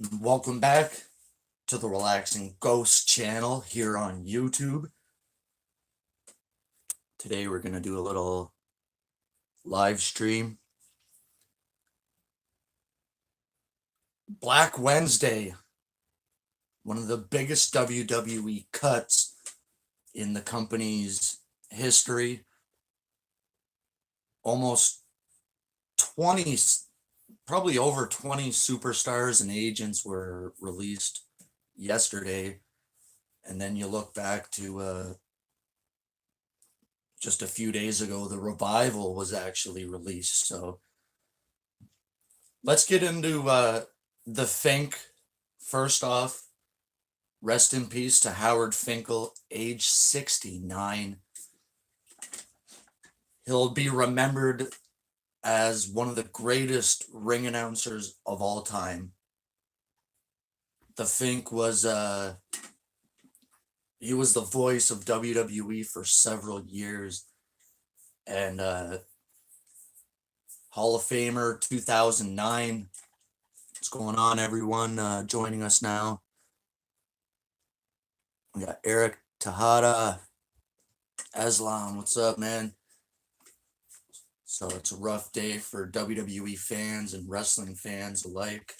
Welcome back to the Relaxing Ghost channel here on YouTube. Today we're going to do a little live stream. Black Wednesday, one of the biggest WWE cuts in the company's history. Almost 20, probably over 20 superstars and agents were released yesterday. And then you look back to just a few days ago, the Revival was actually released. So let's get into the Fink. First off, rest in peace to Howard Finkle, age 69. He'll be remembered as one of the greatest ring announcers of all time. The Fink was he was the voice of WWE for several years, and Hall of Famer 2009. What's going on, everyone joining us now? We got Eric Tejada, Aslan, what's up, man? So it's a rough day for WWE fans and wrestling fans alike.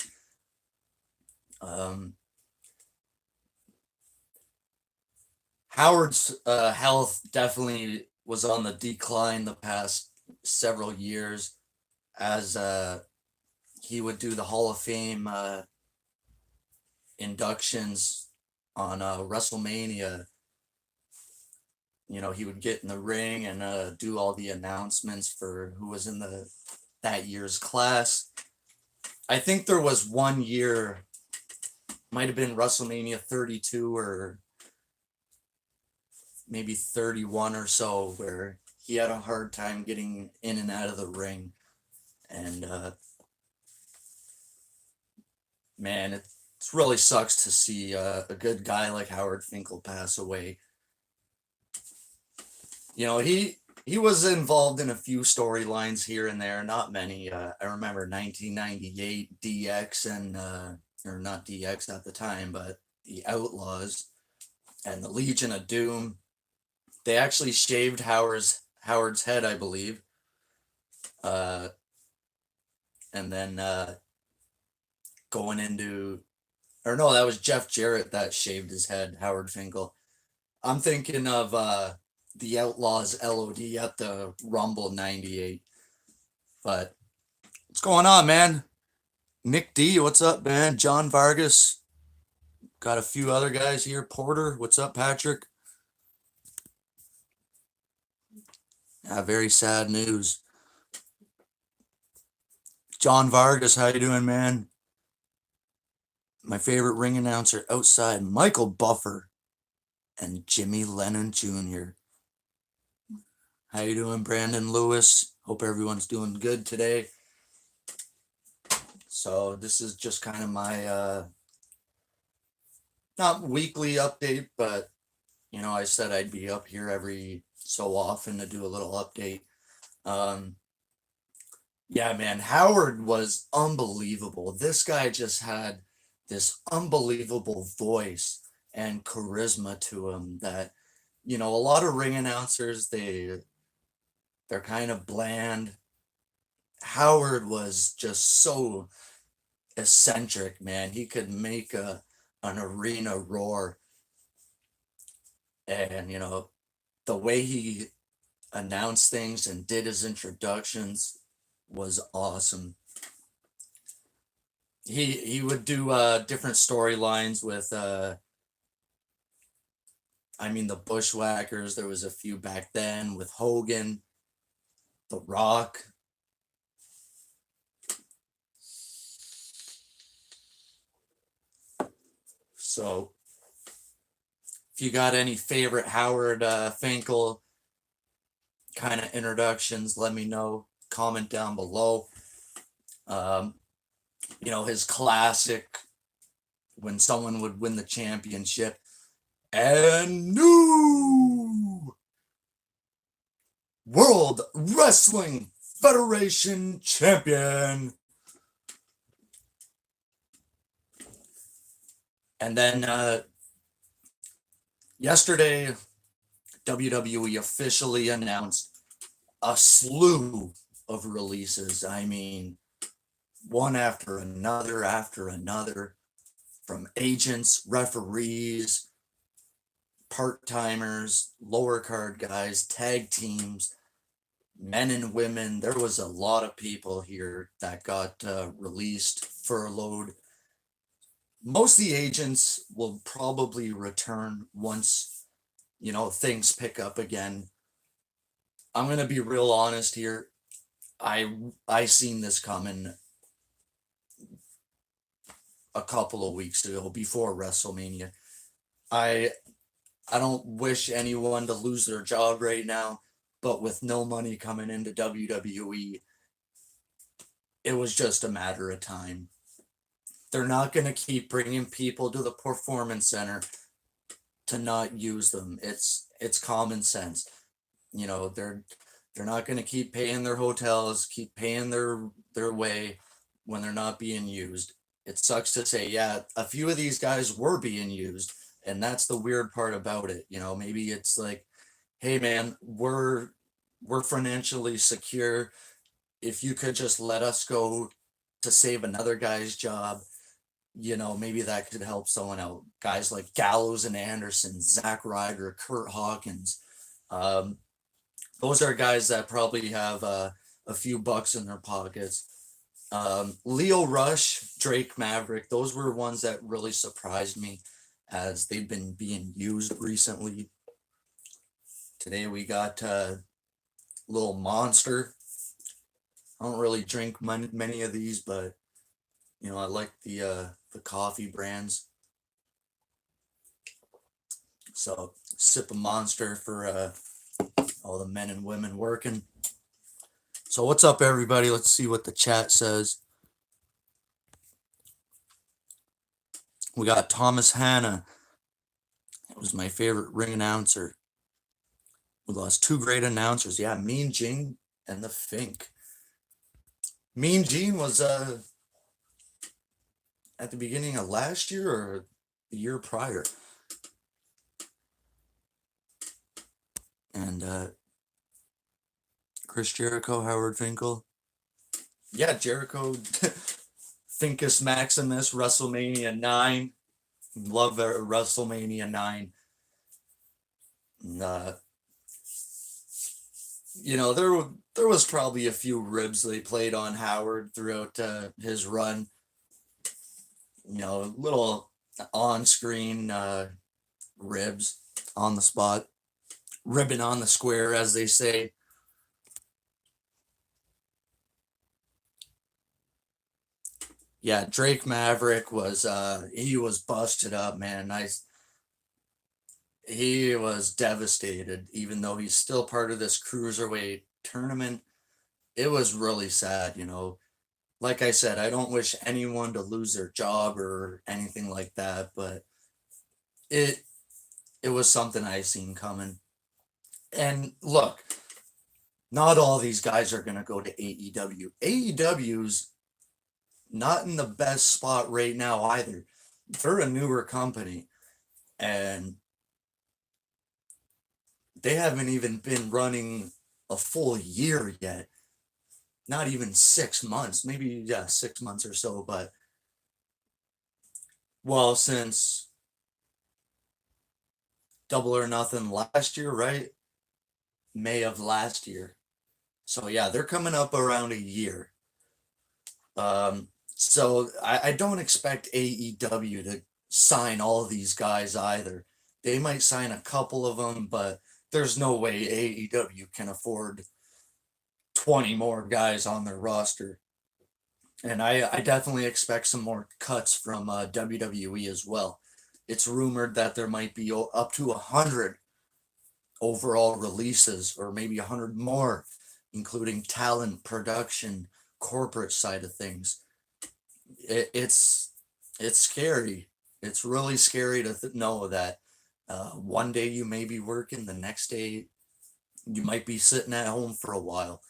Howard's health definitely was on the decline the past several years, as he would do the Hall of Fame inductions on WrestleMania. You know, he would get in the ring and do all the announcements for who was in that year's class. I think there was one year, might have been WrestleMania 32 or maybe 31 or so, where he had a hard time getting in and out of the ring. And man, it really sucks to see a good guy like Howard Finkel pass away. You know, he was involved in a few storylines here and there, not many. I remember 1998 DX and or not DX at the time, but the Outlaws and the Legion of Doom. They actually shaved Howard's head, I believe. And then going into, or no, that was Jeff Jarrett that shaved his head, Howard Finkel. I'm thinking of the Outlaws LOD at the Rumble 98. But what's going on, man? Nick D, what's up, man? John Vargas. Got a few other guys here. Porter, what's up, Patrick? Very sad news. John Vargas, how you doing, man? My favorite ring announcer outside, Michael Buffer and Jimmy Lennon Jr. How you doing, Brandon Lewis? Hope everyone's doing good today. So this is just kind of my not weekly update, but you know, I said I'd be up here every so often to do a little update. Yeah, man, Howard was unbelievable. This guy just had this unbelievable voice and charisma to him that, you know, a lot of ring announcers, they're kind of bland. Howard was just so eccentric, man. He could make an arena roar. And, you know, the way he announced things and did his introductions was awesome. He would do different storylines with I mean, the Bushwhackers. There was a few back then with Hogan, The Rock. So if you got any favorite Howard Finkel kind of introductions, let me know. Comment down below. You know, his classic, when someone would win the championship, and new World Wrestling Federation champion. And then yesterday, WWE officially announced a slew of releases. I mean, one after another, from agents, referees, part timers, lower card guys, tag teams, men and women. There was a lot of people here that got released, furloughed. Most of the agents will probably return once, things pick up again. I'm gonna be real honest here. I seen this coming a couple of weeks ago before WrestleMania. I I don't wish anyone to lose their job right now, but with no money coming into WWE, it was just a matter of time. They're not going to keep bringing people to the performance center to not use them. It's common sense. They're not going to keep paying their hotels, keep paying their way when they're not being used. It sucks to say, yeah, a few of these guys were being used, and that's the weird part about it. Maybe it's like, hey man, we're financially secure. If you could just let us go to save another guy's job, maybe that could help someone out. Guys like Gallows and Anderson, Zack Ryder, Kurt Hawkins. Um, those are guys that probably have a few bucks in their pockets. Leo Rush, Drake Maverick, those were ones that really surprised me as they've been being used recently. Today we got Little Monster. I don't really drink many of these, but I like the coffee brands. So sip a Monster for all the men and women working. So what's up, everybody? Let's see what the chat says. We got Thomas Hanna. That was my favorite ring announcer. We lost two great announcers. Yeah, Mean Gene and the Fink. Mean Gene was at the beginning of last year or the year prior. And Chris Jericho, Howard Finkle. Yeah, Jericho, Finkus Maximus, WrestleMania 9. Love WrestleMania 9. And, there was probably a few ribs they played on Howard throughout his run. Little on-screen ribs on the spot. Ribbon on the square, as they say. Yeah, Drake Maverick was he was busted up, man. He was devastated, even though he's still part of this cruiserweight tournament. It was really sad, Like I said, I don't wish anyone to lose their job or anything like that, but it was something I seen coming. And look, not all these guys are gonna go to AEW. AEW's not in the best spot right now either. They're a newer company, and they haven't even been running a full year yet. Not even 6 months, maybe 6 months or so, but well, since Double or Nothing last year, right? May of last year. So yeah, they're coming up around a year. So I don't expect AEW to sign all these guys either. They might sign a couple of them, but there's no way AEW can afford 20 more guys on their roster. And I definitely expect some more cuts from WWE as well. It's rumored that there might be up to 100 overall releases, or maybe 100 more, including talent, production, corporate side of things. It's scary. It's really scary to know that one day you may be working, the next day you might be sitting at home for a while.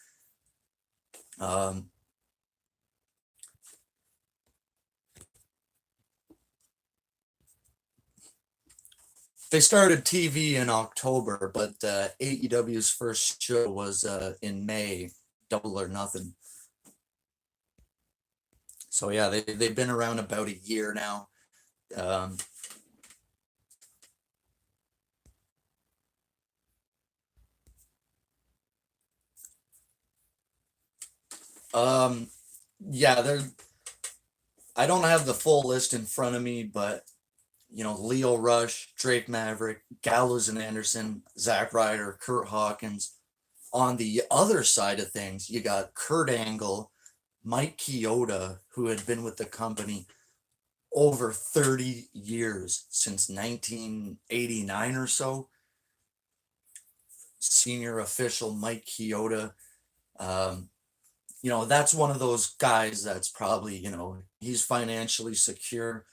They started TV in October, but AEW's first show was in May, Double or Nothing. So yeah, they've been around about a year now. Um, um, yeah, they're. I don't have the full list in front of me, but Leo Rush, Drake Maverick, Gallows and Anderson, Zack Ryder, Kurt Hawkins. On the other side of things, you got Kurt Angle, Mike Chioda, who had been with the company over 30 years, since 1989 or so. Senior official Mike Chioda. Um, that's one of those guys that's probably, he's financially secure.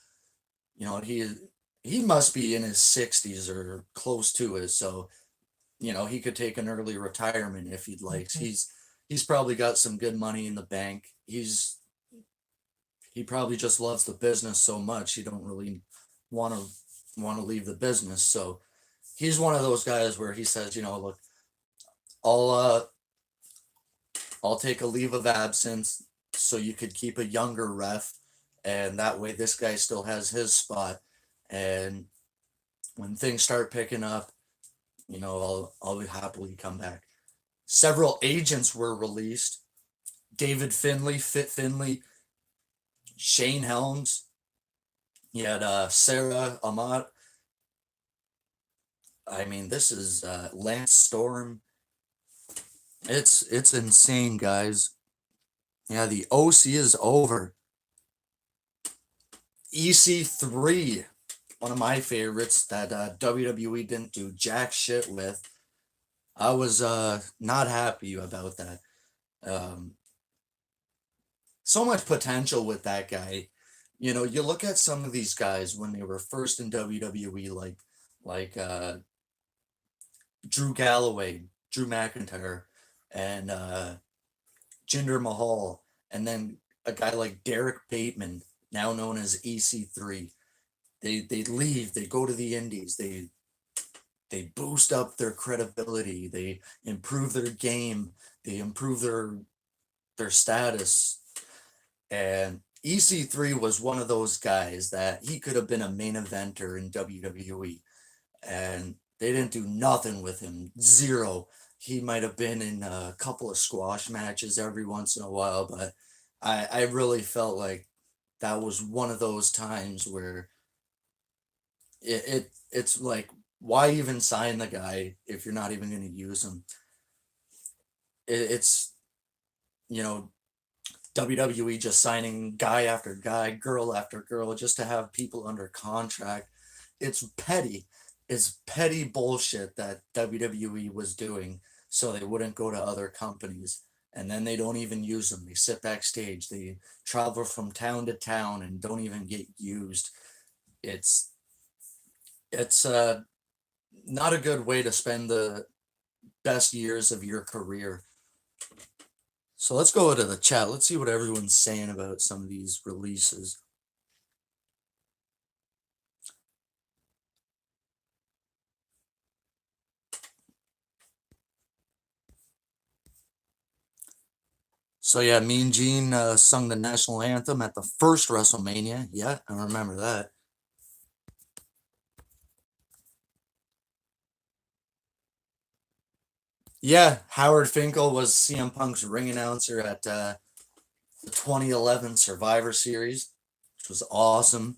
You know, he must be in his 60s or close to it. So, he could take an early retirement if he'd like. He's probably got some good money in the bank. He probably just loves the business so much he don't really want to leave the business. So he's one of those guys where he says, look, I'll uh I'll take a leave of absence so you could keep a younger ref, and that way this guy still has his spot. And when things start picking up, I'll happily come back. Several agents were released. David Finley, Fit Finley, Shane Helms. You had Sarah Amat. I mean, this is Lance Storm. It's insane, guys. Yeah, the OC is over. EC3, one of my favorites that WWE didn't do jack shit with. I was not happy about that. Um, so much potential with that guy. You look at some of these guys when they were first in WWE, like Drew Galloway, Drew McIntyre, and Jinder Mahal, and then a guy like Derek Bateman, now known as EC3. They leave, they go to the Indies, they boost up their credibility, they improve their game, they improve their status. And EC3 was one of those guys that he could have been a main eventer in WWE, and they didn't do nothing with him. Zero. He might have been in a couple of squash matches every once in a while, but I really felt like that was one of those times where it's like, why even sign the guy if you're not even going to use him? It's you know WWE just signing guy after guy, girl after girl, just to have people under contract. It's petty. It's petty bullshit that WWE was doing so they wouldn't go to other companies. And then they don't even use them. They sit backstage. They travel from town to town and don't even get used. It's it's not a good way to spend the best years of your career. So let's go to the chat. Let's see what everyone's saying about some of these releases. So yeah, Mean Gene sung the national anthem at the first WrestleMania. Yeah, I remember that. Yeah, Howard Finkel was CM Punk's ring announcer at the 2011 Survivor Series, which was awesome.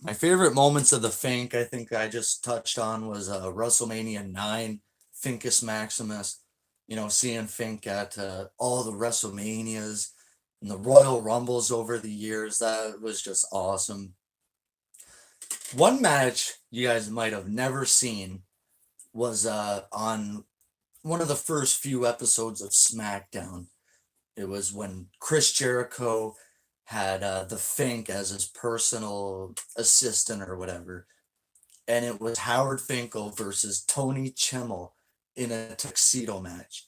My favorite moments of the Fink, I think I just touched on, was WrestleMania 9, Finkus Maximus. Seeing Fink at all the WrestleManias and the Royal Rumbles over the years, that was just awesome. One match you guys might have never seen was on one of the first few episodes of SmackDown. It was when Chris Jericho had the Fink as his personal assistant or whatever. And it was Howard Finkel versus Tony Chimmel in a tuxedo match.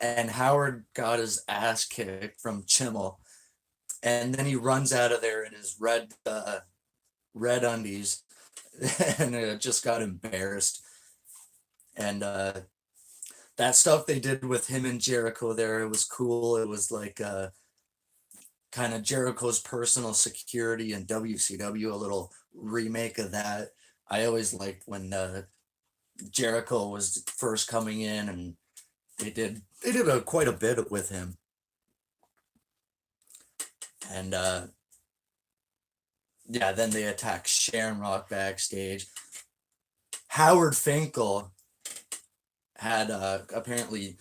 And Howard got his ass kicked from Chimmel. and then he runs out of there in his red undies, and just got embarrassed. And that stuff they did with him and Jericho there, it was cool. It was like kind of Jericho's personal security in WCW, a little remake of that. I always liked when Jericho was first coming in, and they did quite a bit with him. And yeah, then they attacked Shamrock backstage. Howard Finkle had apparently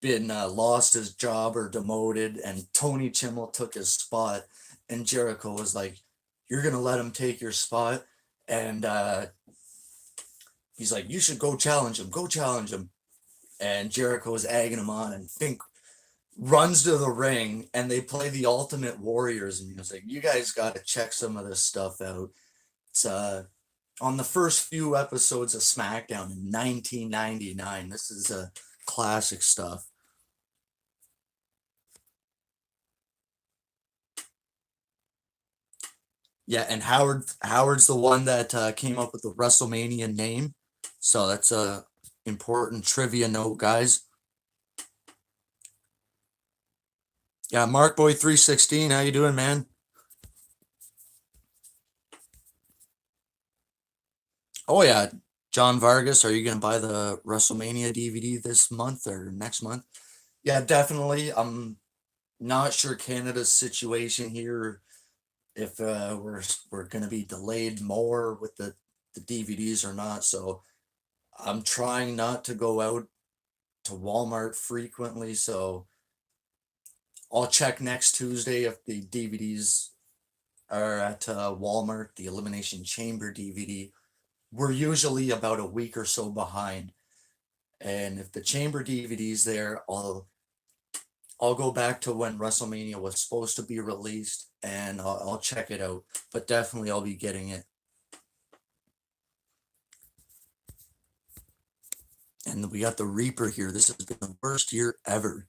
been lost his job or demoted, and Tony Chimmel took his spot. And Jericho was like, "You're gonna let him take your spot?" And he's like, "You should go challenge him. Go challenge him." And Jericho was egging him on, and Fink runs to the ring, and they play the Ultimate Warriors music. You guys got to check some of this stuff out. It's on the first few episodes of SmackDown in 1999. This is classic stuff. Yeah, and Howard's the one that came up with the WrestleMania name, so that's a important trivia note, guys. Yeah, Mark Boy 316, how you doing, man? Oh yeah, John Vargas, are you gonna buy the WrestleMania DVD this month or next month? Yeah, definitely. I'm not sure Canada's situation here, if we're gonna be delayed more with the DVDs or not. So I'm trying not to go out to Walmart frequently. So I'll check next Tuesday if the DVDs are at Walmart. The Elimination Chamber DVD. We're usually about a week or so behind, and if the Chamber DVD's there, I'll go back to when WrestleMania was supposed to be released, and I'll check it out. But definitely, I'll be getting it. And we got the Reaper here. This has been the worst year ever.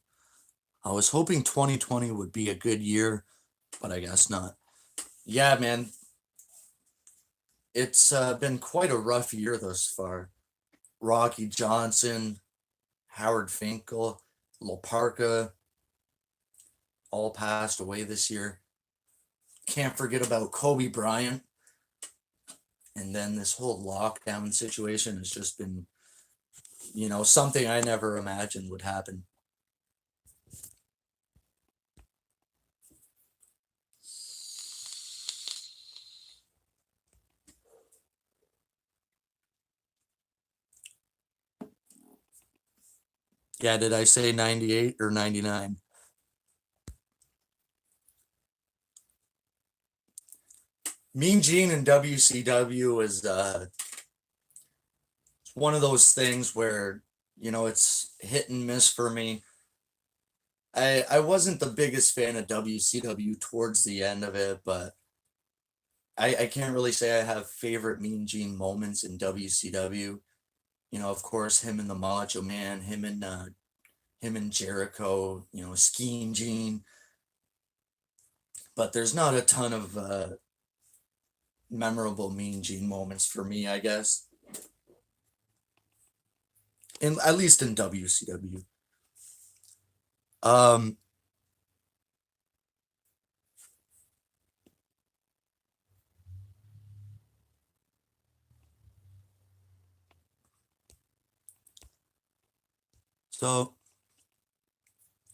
I was hoping 2020 would be a good year, but I guess not. Yeah, man, it's been quite a rough year thus far. Rocky Johnson, Howard Finkel, Loparka all passed away this year. Can't forget about Kobe Bryant. And then this whole lockdown situation has just been, something I never imagined would happen. Yeah, did I say 98 or 99? Mean Gene in WCW is one of those things where, it's hit and miss for me. I wasn't the biggest fan of WCW towards the end of it, but I can't really say I have favorite Mean Gene moments in WCW. Of course, him and the Macho Man, him and Jericho, Scheme Gene. But there's not a ton of memorable Mean Gene moments for me, I guess. At least in WCW. Um, so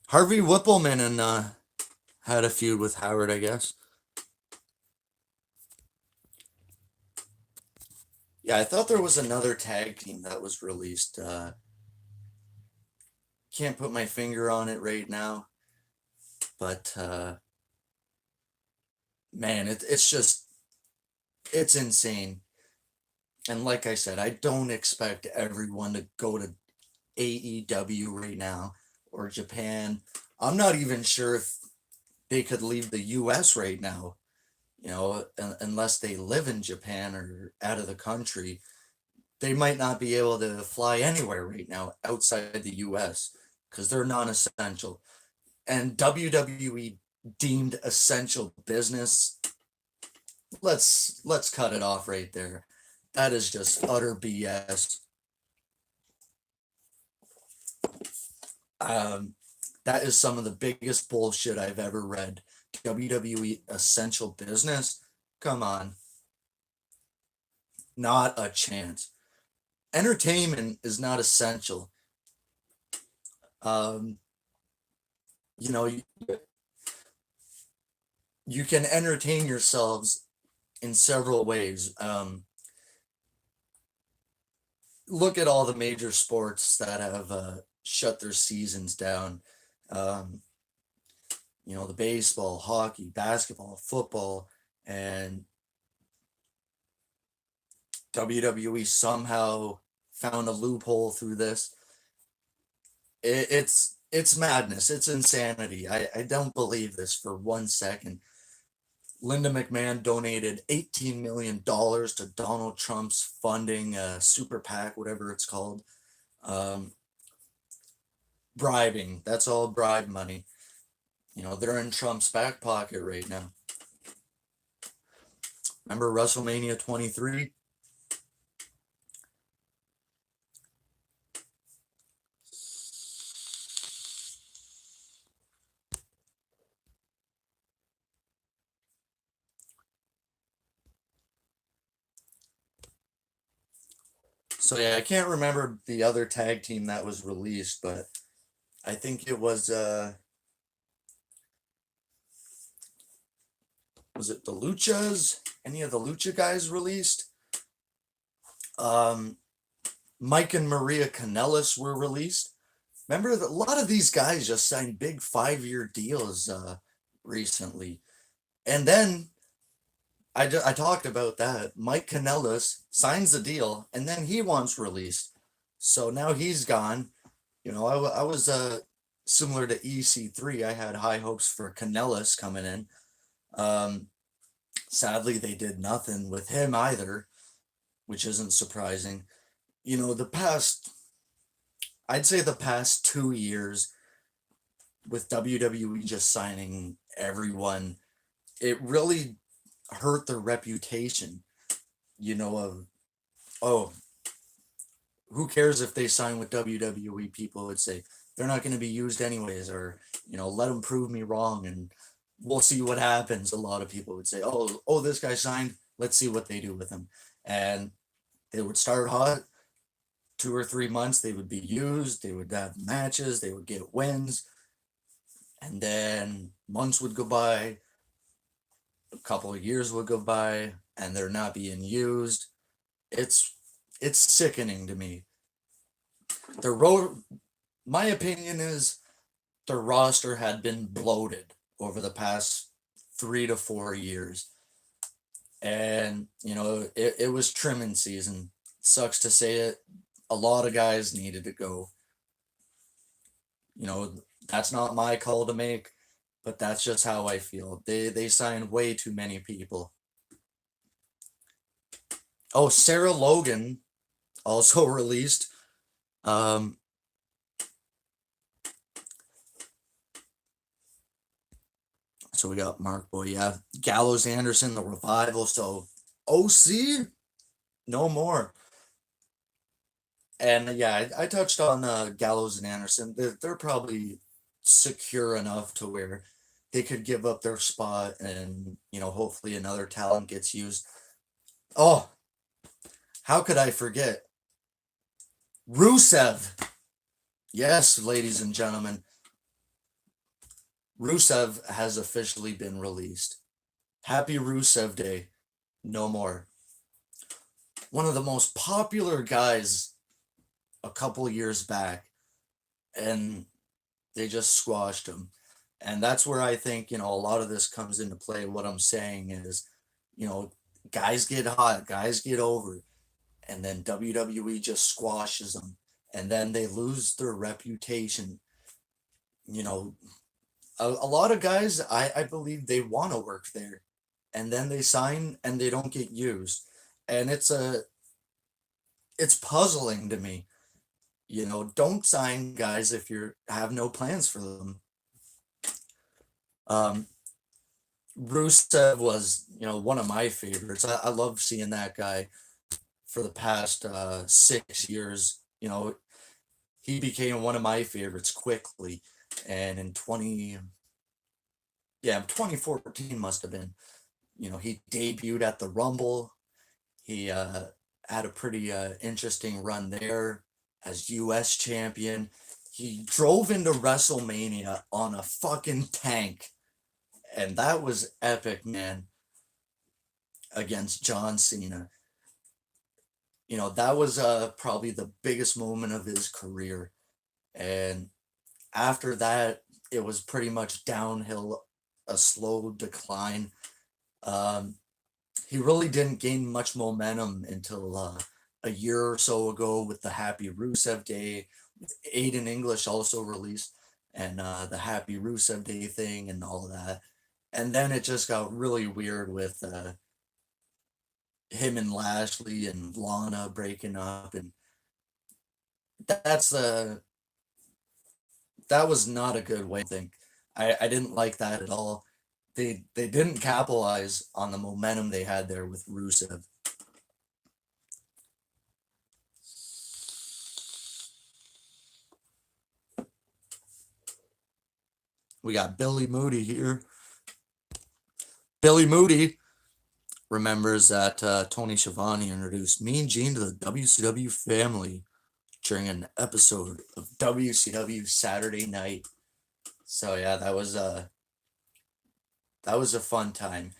Harvey Whippleman and had a feud with Howard, I guess. Yeah, I thought there was another tag team that was released. Can't put my finger on it right now, but man, it's insane. And like I said, I don't expect everyone to go to AEW right now or Japan. I'm not even sure if they could leave the US right now, unless they live in Japan or out of the country. They might not be able to fly anywhere right now outside the US because they're non essential. And WWE deemed essential business. Let's cut it off right there. That is just utter BS. Um, that is some of the biggest bullshit I've ever read. WWE essential business? Come on. Not a chance. Entertainment is not essential. Um, you know, you can entertain yourselves in several ways. Look at all the major sports that have shut their seasons down. Um, the baseball, hockey, basketball, football, and WWE somehow found a loophole through this. It's madness. It's insanity. I don't believe this for 1 second. Linda McMahon donated $18 million to Donald Trump's funding, super PAC, whatever it's called. Bribing. That's all bribe money. They're in Trump's back pocket right now. Remember WrestleMania 23? So yeah, I can't remember the other tag team that was released, but I think it was it the Luchas? Any of the Lucha guys released? Mike and Maria Kanellis were released. Remember that a lot of these guys just signed big 5-year deals recently. And then I talked about that. Mike Kanellis signs the deal and then he wants released. So now he's gone. I was similar to EC3. I had high hopes for Kanellis coming in. Sadly, they did nothing with him either, which isn't surprising. I'd say the past 2 years with WWE just signing everyone, it really hurt their reputation, of, oh, who cares if they sign with WWE? People would say they're not going to be used anyways, or, let them prove me wrong and we'll see what happens. A lot of people would say, oh, this guy signed, let's see what they do with him. And they would start hot, 2 or 3 months, they would be used, they would have matches, they would get wins, and then months would go by, a couple of years would go by, and they're not being used. It's sickening to me. My opinion is the roster had been bloated over the past 3 to 4 years. And, it was trimming season. Sucks to say it. A lot of guys needed to go. That's not my call to make, but that's just how I feel. They signed way too many people. Oh, Sarah Logan also released. So we got Mark Boy, yeah, Gallows Anderson, the Revival. So OC, no more. And yeah, I touched on Gallows and Anderson. They're probably secure enough to where they could give up their spot and, hopefully another talent gets used. Oh, how could I forget? Rusev. Yes, ladies and gentlemen. Rusev has officially been released. Happy Rusev Day. No more. One of the most popular guys a couple years back, and they just squashed him. And that's where I think, a lot of this comes into play. What I'm saying is, guys get hot, guys get over, and then WWE just squashes them. And then they lose their reputation. A lot of guys, I believe they want to work there. And then they sign and they don't get used. And it's puzzling to me. Don't sign guys if you have no plans for them. Um, Rusev was, one of my favorites. I love seeing that guy for the past 6 years. He became one of my favorites quickly. And in 2014 must have been, he debuted at the Rumble. He had a pretty interesting run there as US champion. He drove into WrestleMania on a fucking tank. And that was epic, man, against John Cena. That was probably the biggest moment of his career. And after that, it was pretty much downhill, a slow decline. Um, he really didn't gain much momentum until a year or so ago with the Happy Rusev Day. Aiden English also released, and the Happy Rusev Day thing and all of that. And then it just got really weird with him and Lashley and Lana breaking up, and that's that was not a good way. I think I didn't like that at all. They didn't capitalize on the momentum they had there with Rusev. We got Billy Moody here. Billy Moody remembers that Tony Schiavone introduced Mean Gene to the WCW family during an episode of WCW Saturday Night. So yeah, that was a fun time.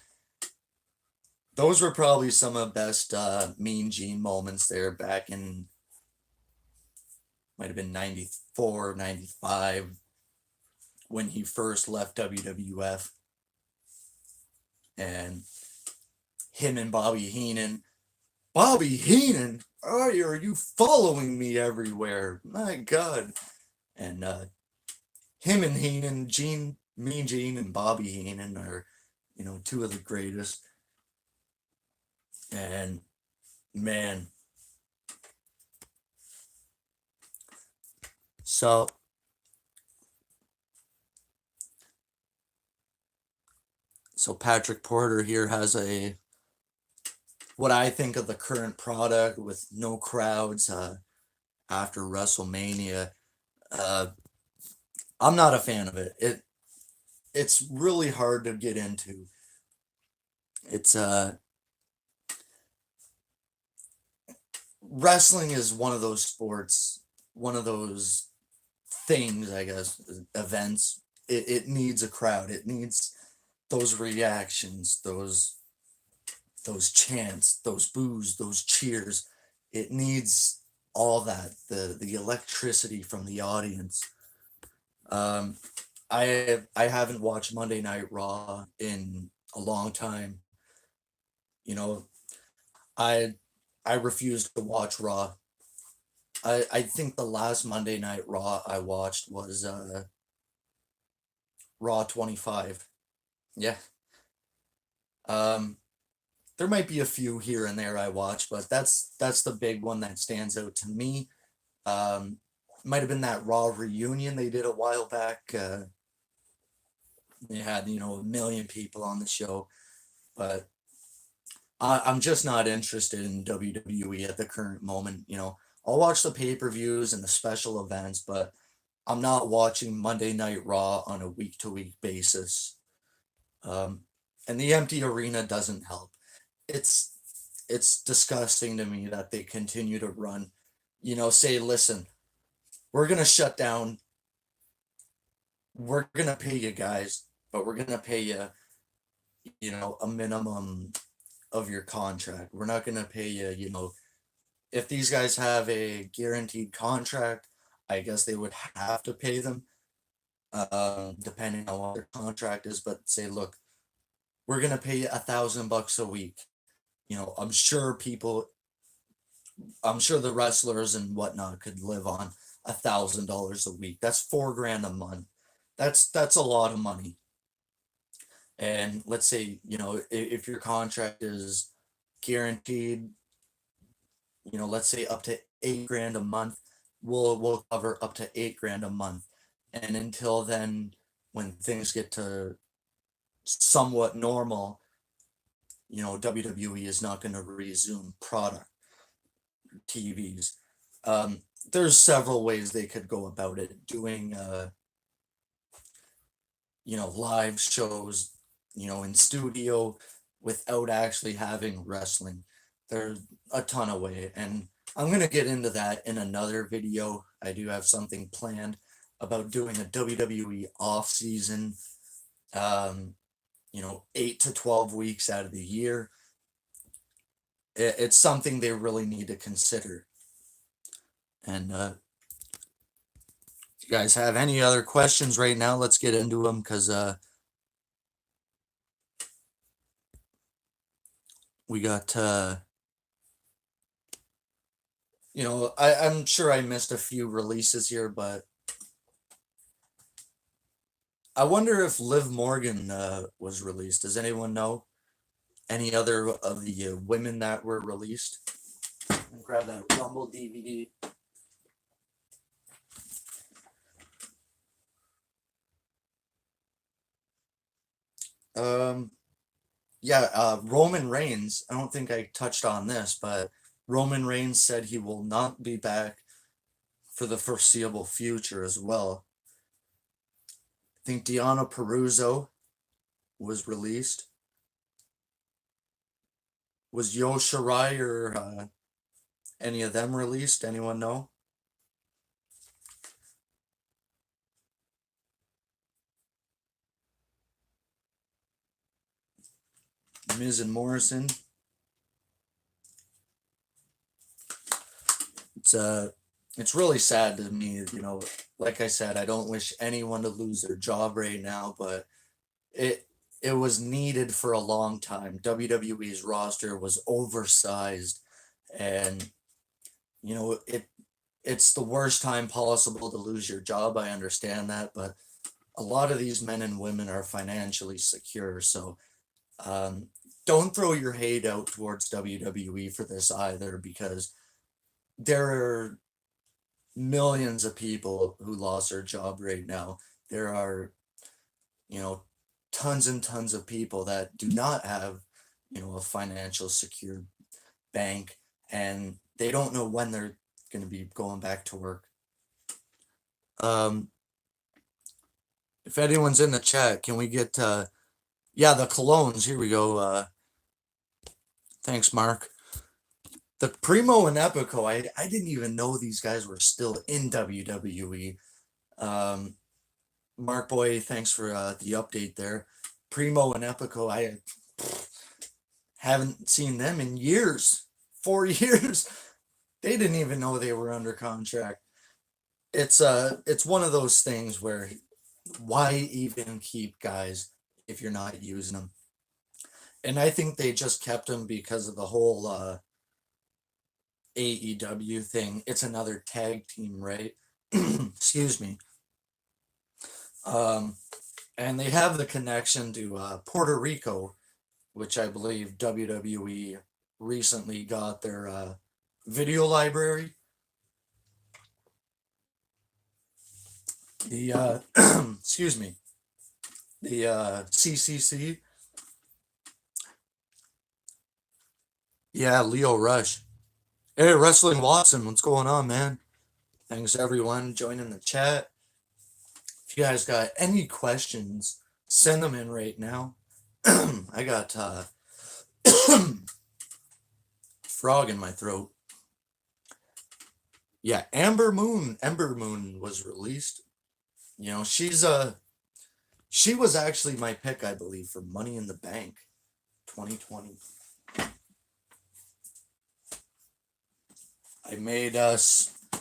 Those were probably some of the best Mean Gene moments there back in, might have been 94, 95, when he first left WWF. And him and Bobby Heenan. Bobby Heenan? Are you following me everywhere? My God. And him and Heenan, Mean Gene and Bobby Heenan are, two of the greatest. And man. So Patrick Porter here has what I think of the current product with no crowds after WrestleMania. I'm not a fan of it. It's really hard to get into. It's wrestling is one of those sports, one of those things, I guess, events. It needs a crowd. It needs those reactions, those chants, those boos, those cheers. It needs all that, the electricity from the audience. I haven't watched Monday Night Raw in a long time. I I refuse to watch Raw. I think the last Monday Night Raw I watched was Raw 25. Yeah. Um there might be a few here and there I watch, but that's the big one that stands out to me. Um Might have been that Raw reunion they did a while back. They had, a million people on the show, but I'm just not interested in WWE at the current moment. I'll watch the pay-per-views and the special events, but I'm not watching Monday Night Raw on a week-to-week basis. Um, and the empty arena doesn't help. It's it's disgusting to me that they continue to run. Say, listen, we're gonna shut down. We're gonna pay you guys, but we're gonna pay you, a minimum of your contract. We're not gonna pay you, if these guys have a guaranteed contract, I guess they would have to pay them, depending on what their contract is. But say, look, we're gonna pay you $1,000 a week. I'm sure the wrestlers and whatnot could live on $1,000 a week. That's 4 grand a month. That's a lot of money. And let's say, if your contract is guaranteed, let's say up to 8 grand a month, we'll cover up to 8 grand a month. And until then, when things get to somewhat normal, WWE is not going to resume product TVs. There's several ways they could go about it, doing live shows, in studio without actually having wrestling. There's a ton of way, and I'm gonna get into that in another video. I do have something planned about doing a WWE off season, 8 to 12 weeks out of the year. It's something they really need to consider. And if you guys have any other questions right now, let's get into them, because we got I'm sure I missed a few releases here, but I wonder if Liv Morgan was released. Does anyone know any other of the women that were released? Grab that Rumble DVD. Roman Reigns. I don't think I touched on this, but Roman Reigns said he will not be back for the foreseeable future as well. I think Deonna Purrazzo was released. Was Io Shirai or any of them released? Anyone know? Miz and Morrison. It's really sad to me, like I said, I don't wish anyone to lose their job right now, but it was needed for a long time. WWE's roster was oversized, and it's the worst time possible to lose your job. I understand that, but a lot of these men and women are financially secure, so don't throw your hate out towards WWE for this either, because there are millions of people who lost their job right now. There are, tons and tons of people that do not have, a financial secure bank, and they don't know when they're going to be going back to work. If anyone's in the chat, can we get, the colognes? Here we go. Thanks, Mark. The Primo and Epico, I didn't even know these guys were still in WWE. Mark Boy, thanks for the update there. Primo and Epico, I haven't seen them in years. 4 years. They didn't even know they were under contract. It's one of those things where why even keep guys if you're not using them? And I think they just kept them because of the whole AEW thing. It's another tag team, right? Excuse me. And they have the connection to Puerto Rico, which I believe WWE recently got their video library. The excuse me, the CCC. Yeah, Leo Rush. Hey, Wrestling Watson, what's going on, man? Thanks everyone joining the chat. If you guys got any questions, send them in right now. I got frog in my throat. Yeah, Ember Moon was released. She was actually my pick, I believe, for Money in the Bank 2020. I made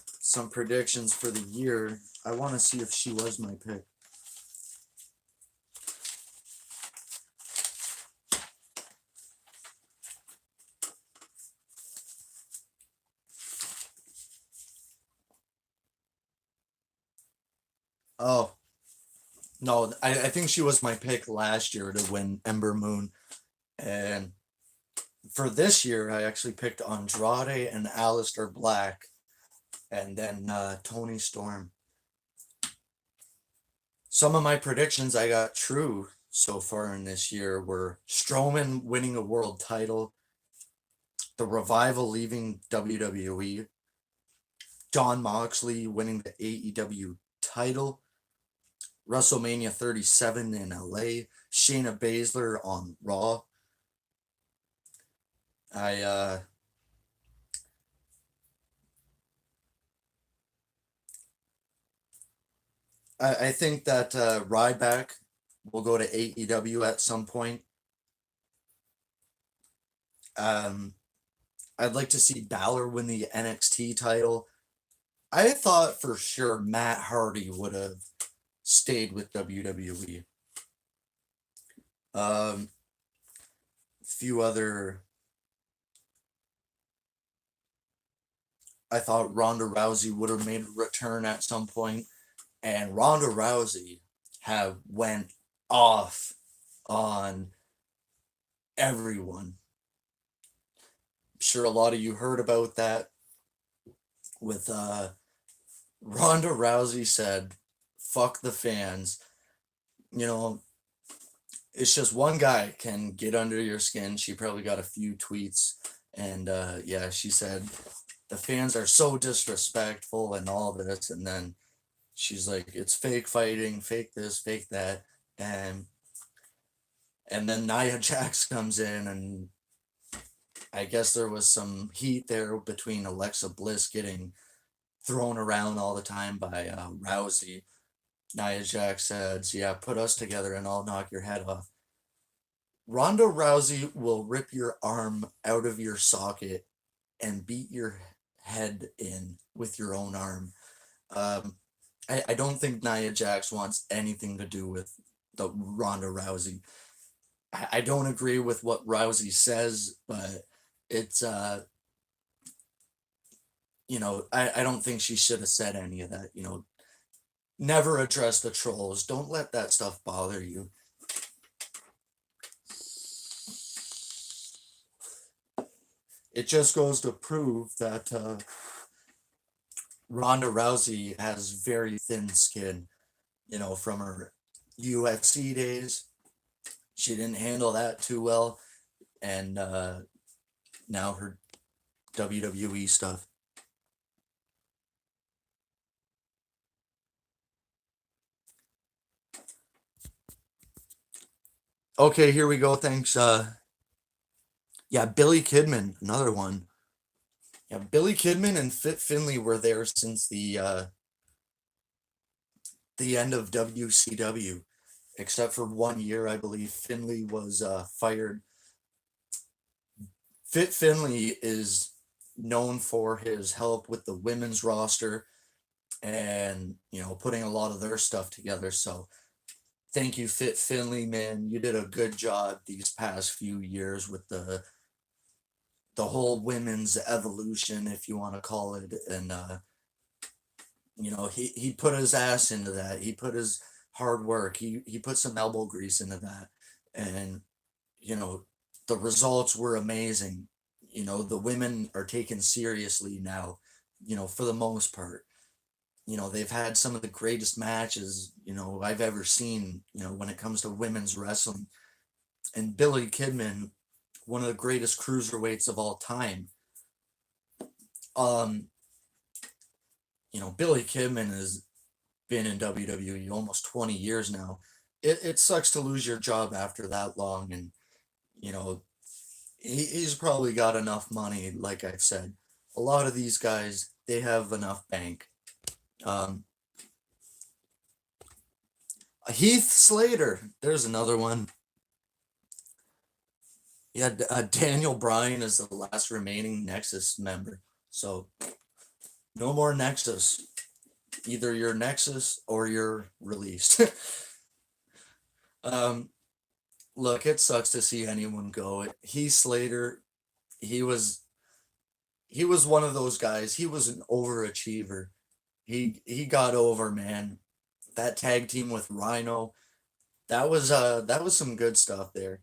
some predictions for the year. I want to see if she was my pick. Oh, no, I think she was my pick last year to win Ember Moon. And for this year, I actually picked Andrade and Aleister Black, and then Tony Storm. Some of my predictions I got true. so far in this year were Strowman winning a world title, the Revival leaving WWE, Jon Moxley winning the AEW title, WrestleMania 37 in LA, Shayna Baszler on Raw. I uh I think that Ryback will go to AEW at some point. Um, I'd like to see Balor win the NXT title. I thought for sure Matt Hardy would have stayed with WWE. Um, few other. I thought Ronda Rousey would have made a return at some point, and Ronda Rousey have went off on everyone. I'm sure a lot of you heard about that with Ronda Rousey said, "Fuck the fans." You know, it's just one guy can get under your skin. She probably got a few tweets, and yeah, she said the fans are so disrespectful and all this, and then she's like, "It's fake fighting, fake this, fake that," and then Nia Jax comes in, and I guess there was some heat there between Alexa Bliss getting thrown around all the time by Rousey. Nia Jax says, "Yeah, put us together and I'll knock your head off." Ronda Rousey will rip your arm out of your socket and beat your head in with your own arm. Um, I don't think Nia Jax wants anything to do with the Ronda Rousey. I don't agree with what Rousey says, but it's I don't think she should have said any of that. Never address the trolls. Don't let that stuff bother you. It just goes to prove that Ronda Rousey has very thin skin, from her UFC days. She didn't handle that too well, and now her WWE stuff. Okay, here we go. Thanks. Yeah, Billy Kidman, another one. Yeah, Billy Kidman and Fit Finley were there since the end of WCW, except for 1 year, I believe. Finley was fired. Fit Finley is known for his help with the women's roster and putting a lot of their stuff together. So thank you, Fit Finley, man. You did a good job these past few years with the whole women's evolution, if you want to call it, and he put his ass into that. He put his hard work. He put some elbow grease into that, and you know the results were amazing. The women are taken seriously now. For the most part. They've had some of the greatest matches I've ever seen. When it comes to women's wrestling, and Billy Kidman, one of the greatest cruiserweights of all time. Um, Billy Kidman has been in WWE almost 20 years now. It sucks to lose your job after that long, and you know he's probably got enough money. Like I've said, a lot of these guys, they have enough bank. Um, Heath Slater, there's another one. Yeah, Daniel Bryan is the last remaining Nexus member. So no more Nexus. Either you're Nexus or you're released. um, Look, it sucks to see anyone go. Heath Slater, he was he was one of those guys. He was an overachiever. He got over, man. That tag team with Rhino, that was some good stuff there.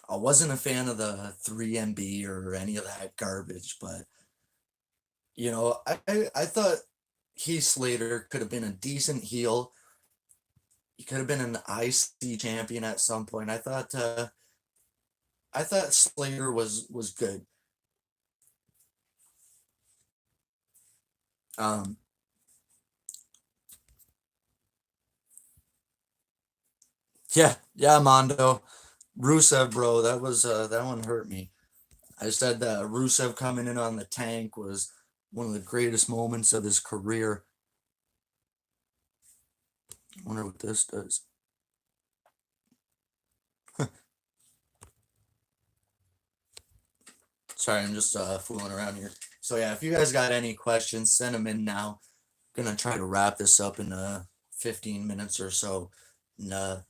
I wasn't a fan of the 3MB or any of that garbage, but I thought Heath Slater could have been a decent heel. He could have been an IC champion at some point. I thought Slater was good. Um, yeah, yeah, Mondo, Rusev, bro, that one hurt me. I said that Rusev coming in on the tank was one of the greatest moments of his career. I wonder what this does. Sorry, I'm just fooling around here. So yeah, if you guys got any questions, send them in now. Gonna try to wrap this up in 15 minutes or so. And,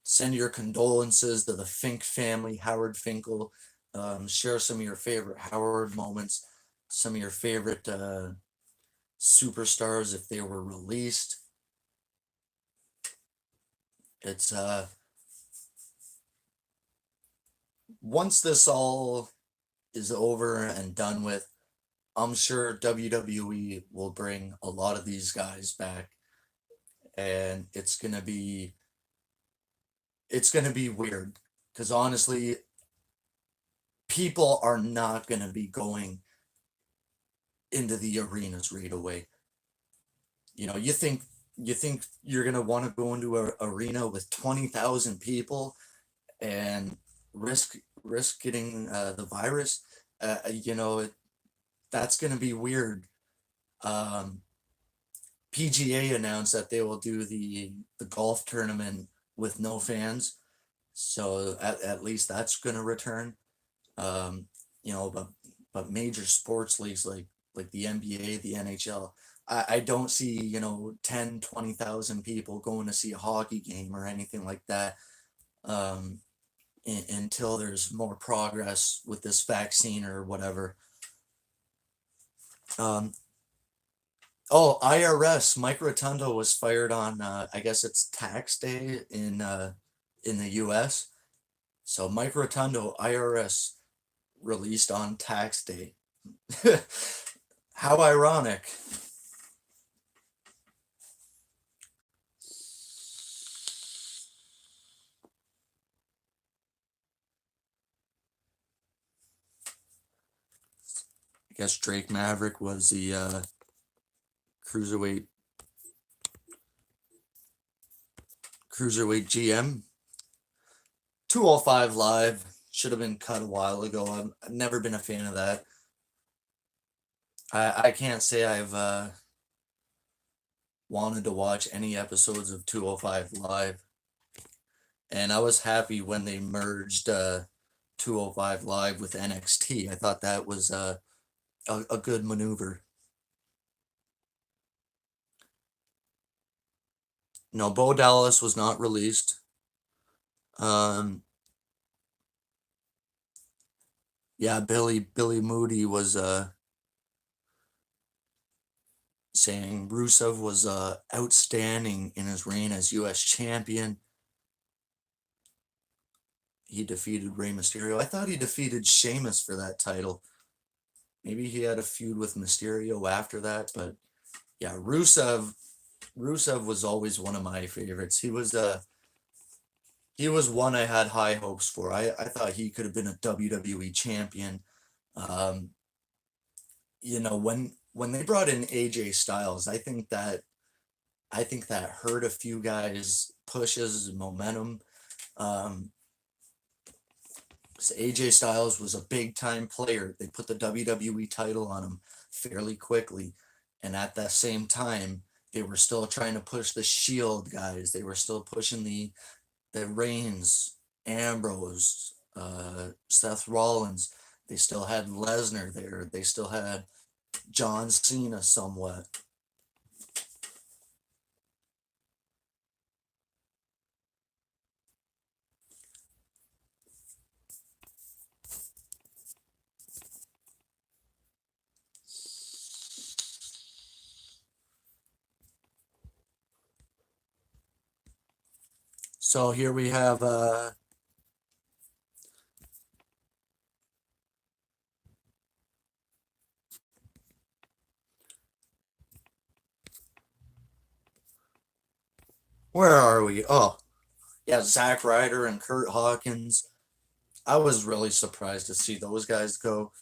send your condolences to the Fink family, Howard Finkle. Share some of your favorite Howard moments, some of your favorite superstars if they were released. It's once this all is over and done with, I'm sure WWE will bring a lot of these guys back, and it's gonna be weird because honestly, people are not gonna be going into the arenas right away. You think you're gonna want to go into an arena with 20,000 people and risk getting the virus? That's gonna be weird. Um, PGA announced that they will do the golf tournament with no fans, so at least that's gonna return. Um, but major sports leagues like the NBA, the NHL, I don't see 10, 20,000 people going to see a hockey game or anything like that. Um, until there's more progress with this vaccine or whatever. Um, oh, IRS, Mike Rotundo was fired on I guess it's tax day in the US. So Mike Rotundo, IRS, released on tax day. How ironic. I guess Drake Maverick was the cruiserweight cruiserweight GM. 205 Live should have been cut a while ago. I've never been a fan of that. I can't say I've wanted to watch any episodes of 205 Live, and I was happy when they merged 205 Live with NXT. I thought that was a good maneuver. No, Bo Dallas was not released. Um, yeah, Billy Moody was saying Rusev was outstanding in his reign as U.S. champion. He defeated Rey Mysterio. I thought he defeated Sheamus for that title. Maybe he had a feud with Mysterio after that, but yeah, Rusev was always one of my favorites. He was one I had high hopes for. I thought he could have been a WWE champion. Um, when they brought in AJ Styles, I think that hurt a few guys' pushes and momentum. Um, AJ Styles was a big time player. They put the WWE title on him fairly quickly, and at that same time, they were still trying to push the Shield guys. They were still pushing the Reigns, Ambrose, Seth Rollins. They still had Lesnar there. They still had John Cena somewhat. So here we have Where are we? Oh, yeah, Zack Ryder and Kurt Hawkins. I was really surprised to see those guys go.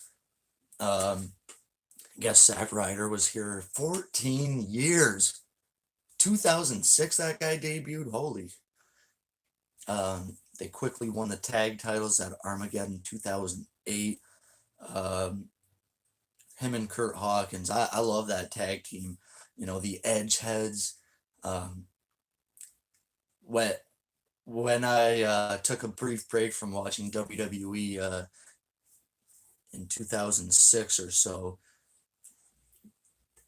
Um, I guess Zack Ryder was here 14 years. 2006, that guy debuted. Holy. They quickly won the tag titles at Armageddon 2008. Um, him and Kurt Hawkins. I love that tag team. You know, the Edge Heads. Um, when, when I took a brief break from watching WWE in 2006 or so,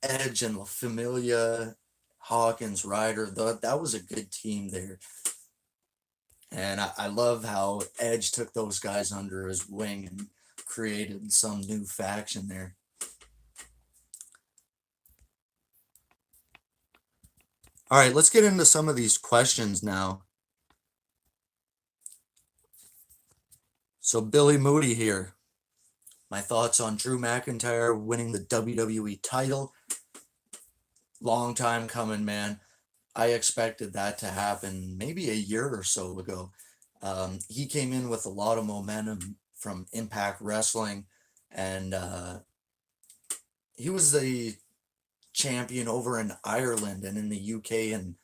Edge and La Familia, Hawkins, Ryder, that was a good team there. And I love how Edge took those guys under his wing and created some new faction there. All right, let's get into some of these questions now. So, Billy Moody here. My thoughts on Drew McIntyre winning the WWE title. Long time coming, man. I expected that to happen maybe a year or so ago. He came in with a lot of momentum from Impact Wrestling, and he was the champion over in Ireland and in the UK, and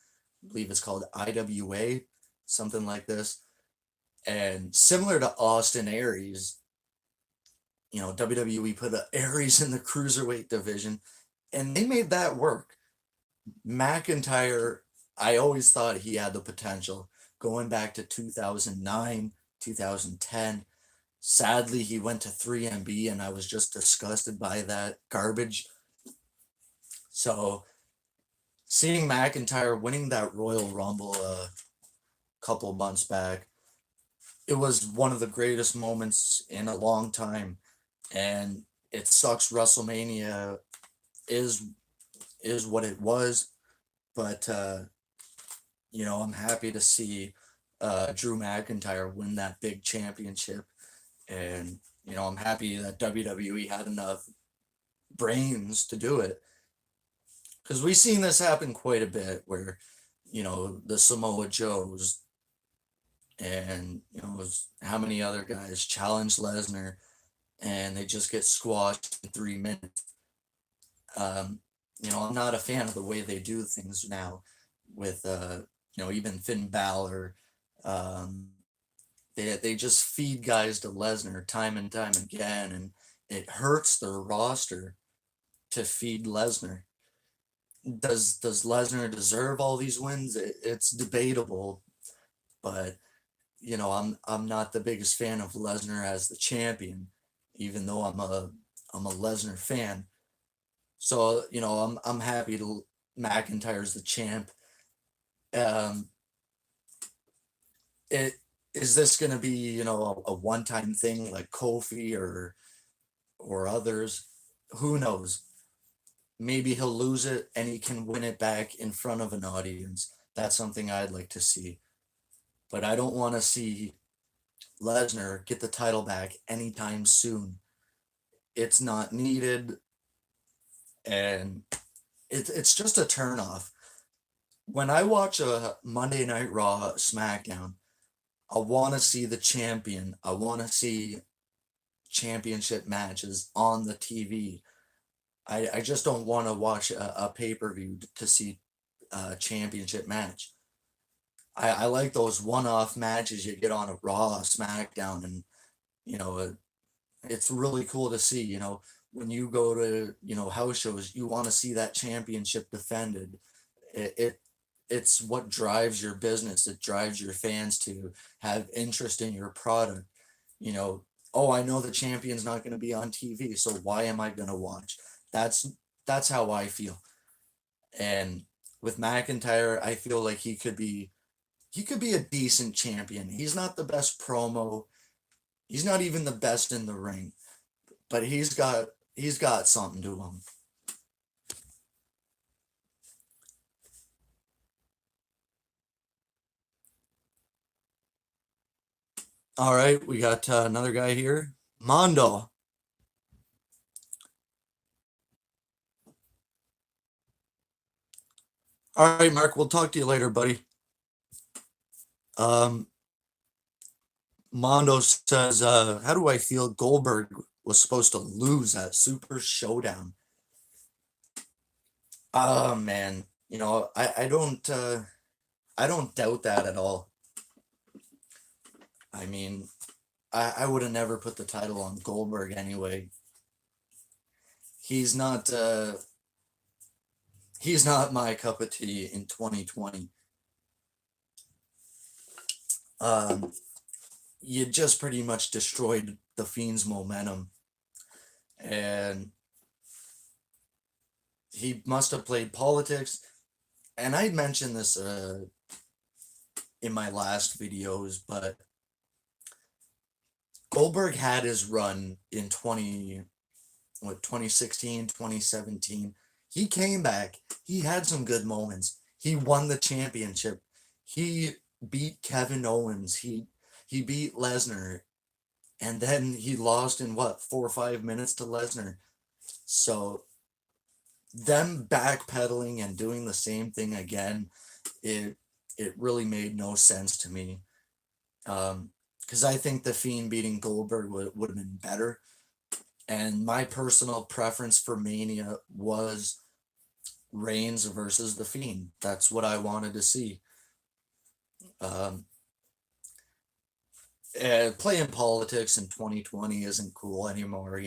I believe it's called IWA, something like this. And similar to Austin Aries, you know, WWE put Aries in the cruiserweight division, and they made that work. McIntyre, I always thought he had the potential going back to 2009, 2010. Sadly, he went to 3MB, and I was just disgusted by that garbage. So, seeing McIntyre winning that Royal Rumble a couple months back, it was one of the greatest moments in a long time. And it sucks WrestleMania is is what it was, but you know, I'm happy to see Drew McIntyre win that big championship, and you know, I'm happy that WWE had enough brains to do it, because we've seen this happen quite a bit, where you know the Samoa Joes and you know how many other guys challenge Lesnar and they just get squashed in 3 minutes. Um, you know, I'm not a fan of the way they do things now with you know, even Finn Balor. Um, they just feed guys to Lesnar time and time again, and it hurts their roster to feed Lesnar. Does Lesnar deserve all these wins? It's debatable, but you know, I'm not the biggest fan of Lesnar as the champion, even though I'm a Lesnar fan. So you know, I'm happy to McIntyre's the champ. Um, it is this going to be, you know, a one time thing like Kofi or others? Who knows? Maybe he'll lose it and he can win it back in front of an audience. That's something I'd like to see. But I don't want to see Lesnar get the title back anytime soon. It's not needed, and it's just a turnoff. When I watch a Monday Night Raw, SmackDown, I want to see the champion. I want to see championship matches on the TV. I just don't want to watch a pay per view to see a championship match. I like those one off matches you get on a Raw, SmackDown, and you know, it's really cool to see. You know, when you go to, you know, house shows, you want to see that championship defended. It it's what drives your business. It drives your fans to have interest in your product. You know, oh, I know the champion's not going to be on TV, so why am I going to watch? That's that's how I feel. And with McIntyre, I feel like he could be a decent champion. He's not the best promo. He's not even the best in the ring, but he's got something to him. All right, we got another guy here, Mondo. All right, Mark, we'll talk to you later, buddy. Um, Mondo says, how do I feel Goldberg was supposed to lose at Super Showdown? Oh man, I don't doubt that at all. I mean, I would have never put the title on Goldberg anyway. He's not he's not my cup of tea in 2020. Um, you just pretty much destroyed the Fiend's momentum, and he must have played politics. And I mentioned this in my last videos, but Goldberg had his run in 2016, 2017. He came back. He had some good moments. He won the championship. He beat Kevin Owens. He beat Lesnar, and then he lost in what, 4 or 5 minutes to Lesnar. So them backpedaling and doing the same thing again, it it really made no sense to me. Because I think the Fiend beating Goldberg would have been better. And my personal preference for Mania was Reigns versus the Fiend. That's what I wanted to see. Um, Playing politics in 2020 isn't cool anymore.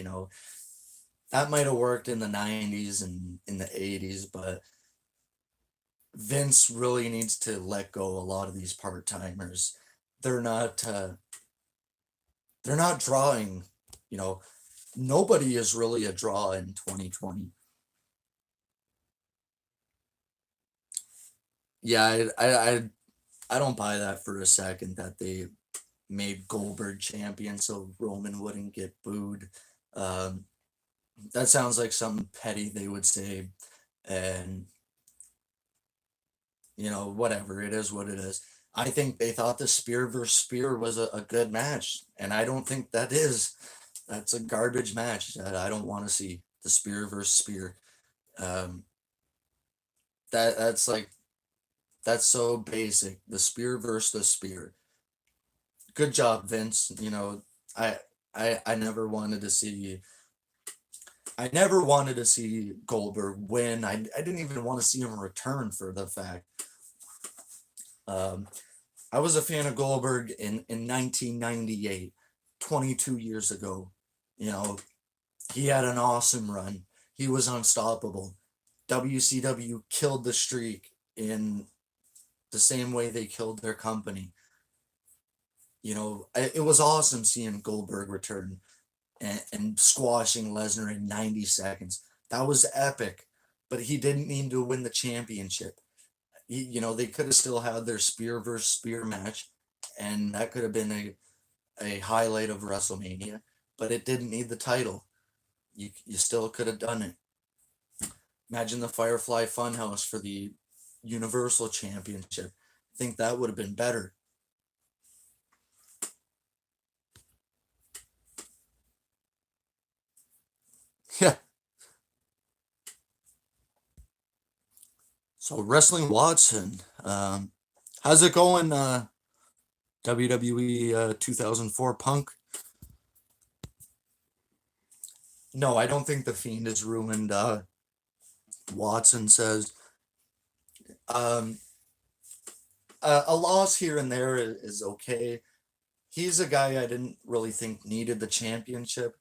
That might have worked in the 90s and in the 80s, but Vince really needs to let go a lot of these part timers. They're not they're not drawing. You know, nobody is really a draw in 2020. Yeah, I don't buy that for a second that they made Goldberg champion so Roman wouldn't get booed. Um, that sounds like something petty they would say, and whatever, it is what it is. I think they thought the spear versus spear was a good match, and I don't think that is. That's a garbage match that I don't want to see. The spear versus spear. Um, that's so basic. The spear versus the spear. Good job, Vince. I I never wanted to see Goldberg win. I didn't even want to see him return for the fact. Um, I was a fan of Goldberg in 1998, 22 years ago. You know, he had an awesome run. He was unstoppable. WCW killed the streak in the same way they killed their company. It was awesome seeing Goldberg return and squashing Lesnar in 90 seconds. That was epic, but he didn't need to win the championship. They could have still had their spear versus spear match, and that could have been a highlight of WrestleMania, but it didn't need the title. You still could have done it. Imagine the Firefly Funhouse for the Universal Championship. I think that would have been better. Yeah. So Wrestling Watson, how's it going? WWE 2004 Punk. No, I don't think the Fiend is ruined. Watson says, um, a loss here and there is okay. He's a guy I didn't really think needed the championship,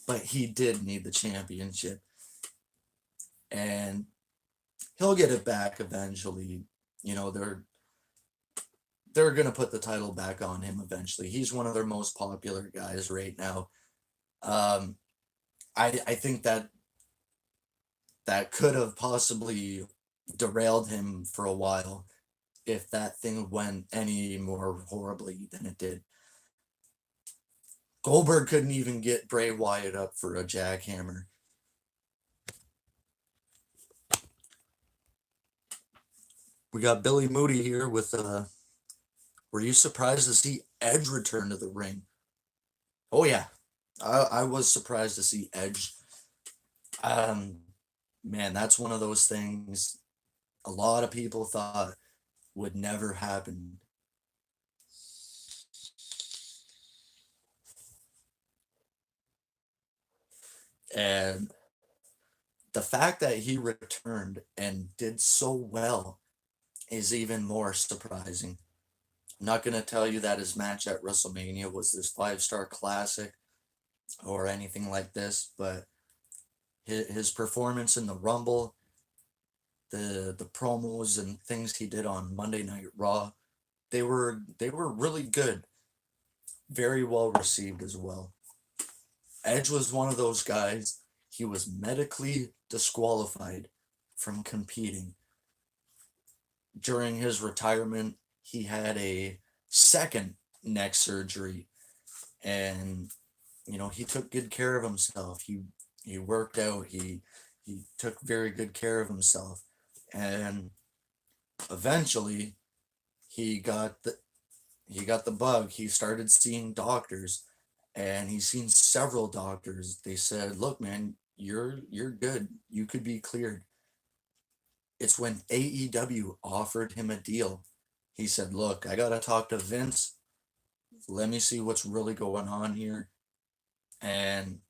but he did need the championship, and he'll get it back eventually. They're gonna put the title back on him eventually. He's one of their most popular guys right now. Um, I think that could have possibly derailed him for a while if that thing went any more horribly than it did. Goldberg couldn't even get Bray Wyatt up for a jackhammer. We got Billy Moody here with were you surprised to see Edge return to the ring? Oh yeah. I was surprised to see Edge. Um Man, that's one of those things a lot of people thought would never happen. And the fact that he returned and did so well is even more surprising. I'm not going to tell you that his match at WrestleMania was this 5-star classic or anything like this, but his performance in the Rumble, the promos and things he did on Monday Night Raw, they were really good, very well received as well. Edge was one of those guys. He was medically disqualified from competing. During his retirement, he had a second neck surgery, and he took good care of himself. He worked out. He took very good care of himself, and eventually he got the bug. He started seeing doctors, and he's seen several doctors. They said, "Look, man, you're good. You could be cleared." It's when AEW offered him a deal. He said, "Look, I gotta talk to Vince. Let me see what's really going on here," and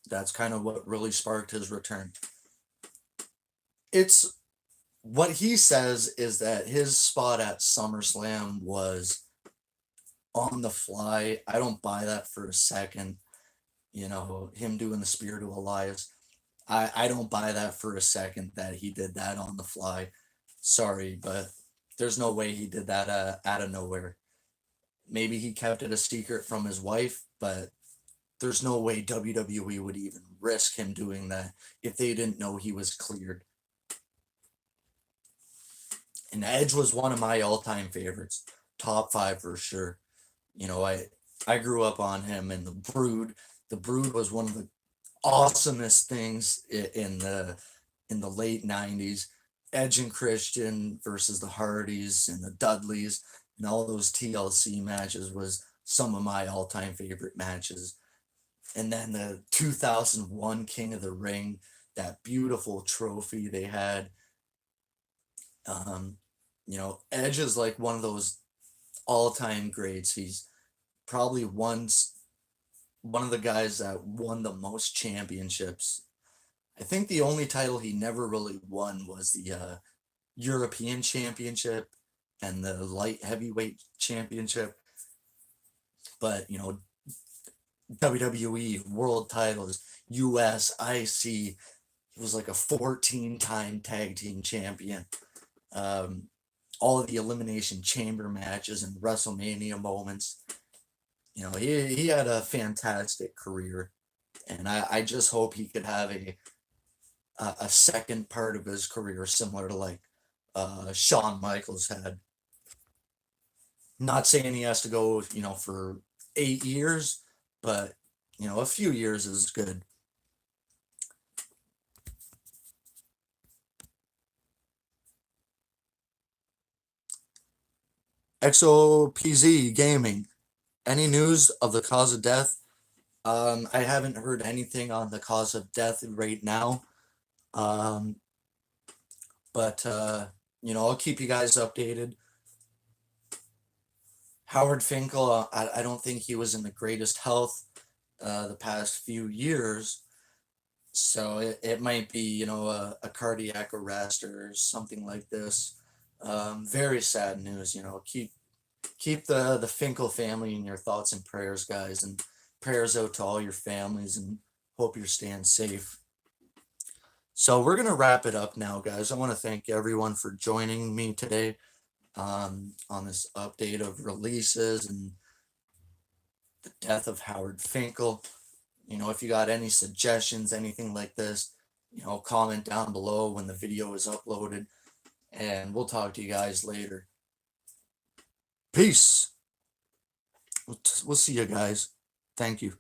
that's kind of what really sparked his return. It's what he says is that his spot at SummerSlam was on the fly. I don't buy that for a second. Him doing the Spiritual Alliance. I don't buy that for a second that he did that on the fly. Sorry, but there's no way he did that out of nowhere. Maybe he kept it a secret from his wife, but there's no way WWE would even risk him doing that if they didn't know he was cleared. And Edge was one of my all-time favorites, top 5 for sure. I grew up on him and the Brood. The Brood was one of the awesomest things in the late 90s. Edge and Christian versus the Hardys and the Dudleys and all those TLC matches was some of my all-time favorite matches. And then the 2001 King of the Ring, that beautiful trophy they had. Edge is like one of those all-time greats. He's probably one of the guys that won the most championships. I think the only title he never really won was the European Championship and the light heavyweight championship. But, WWE world titles, US, IC, he was like a 14-time tag team champion. All of the Elimination Chamber matches and WrestleMania moments. He had a fantastic career, and I just hope he could have a second part of his career similar to like Shawn Michaels had. Not saying he has to go, for 8 years, but a few years is good. XOPZ Gaming. Any news of the cause of death? I haven't heard anything on the cause of death right now. But I'll keep you guys updated. Howard Finkle, I don't think he was in the greatest health the past few years. So it might be, a cardiac arrest or something like this. Very sad news, keep the Finkle family in your thoughts and prayers, guys, and prayers out to all your families, and hope you're staying safe. So we're going to wrap it up now, guys. I want to thank everyone for joining me today on this update of releases and the death of Howard Finkle. If you got any suggestions, anything like this, comment down below when the video is uploaded, and we'll talk to you guys later. Peace. We'll see you guys. Thank you.